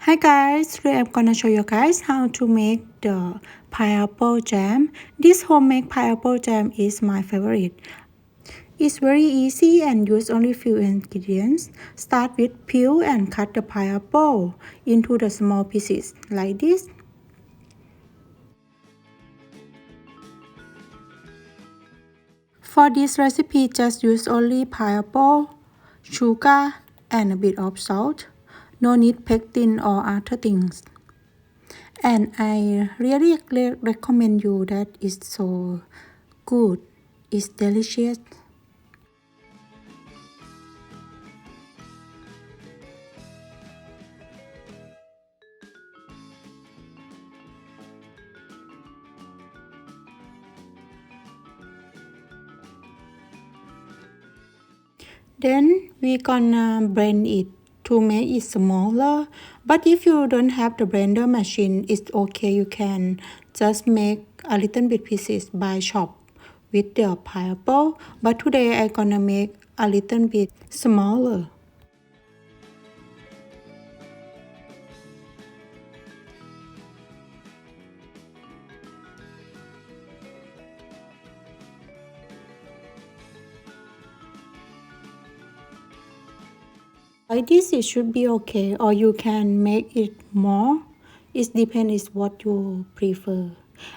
Hi guys, today I'm gonna show you guys how to make the pineapple jam. This homemade pineapple jam is my favorite. It's very easy and use only few ingredients. Start with peel and cut the pineapple into the small pieces like this. For this recipe, just use only pineapple, sugar, and a bit of salt. No need pectin or other things. And I really recommend you that it's so good. It's delicious. Then we gonna blend it to make it smaller. But if you don't have the blender machine, it's okay. You can just make a little bit pieces by chop with the pineapple. But today I gonna make a little bit smaller. Like this it should be okay, or you can make it more. It depends what you prefer.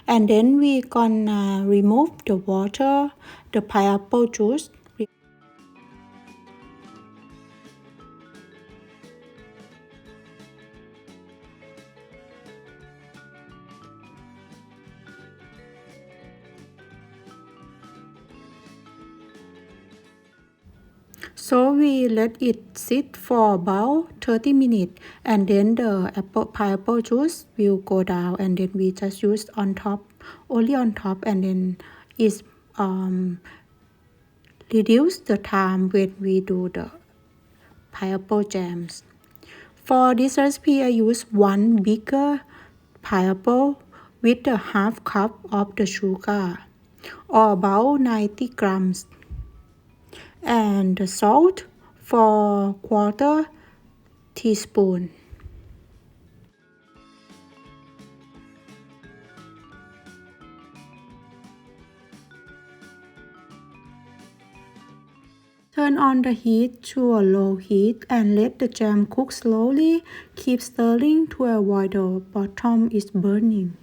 And then we gonna remove the water, the pineapple juice. So we let it sit for about 30 minutes, and then the pineapple juice will go down, and then we just use on top, only on top, and then it's reduce the time when we do the pineapple jams. For this recipe, I use one bigger pineapple with a half cup of the sugar, or about 90 grams, and the salt for quarter teaspoon. Turn on the heat to a low heat and let the jam cook slowly. Keep stirring to avoid the bottom is burning.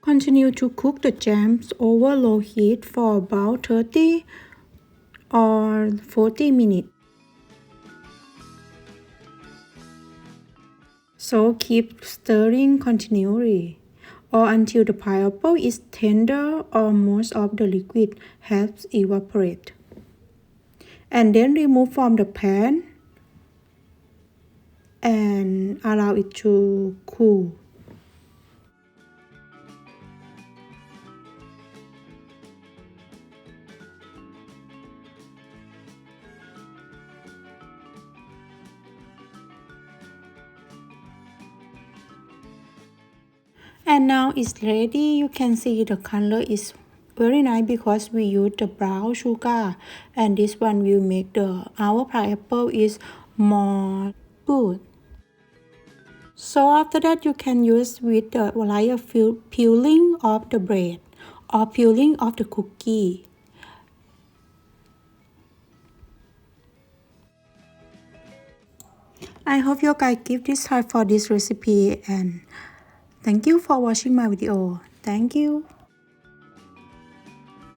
Continue to cook the jams over low heat for about 30 or 40 minutes. So keep stirring continually or until the pineapple is tender or most of the liquid has evaporated. And then remove from the pan and allow it to cool. And now it's ready. You can see the color is very nice because we use the brown sugar, and this one will make our pineapple is more good. So after that you can use with the like a peeling of the bread or peeling of the cookie. I hope you guys give this try for this recipe, and thank you for watching my video. Thank you.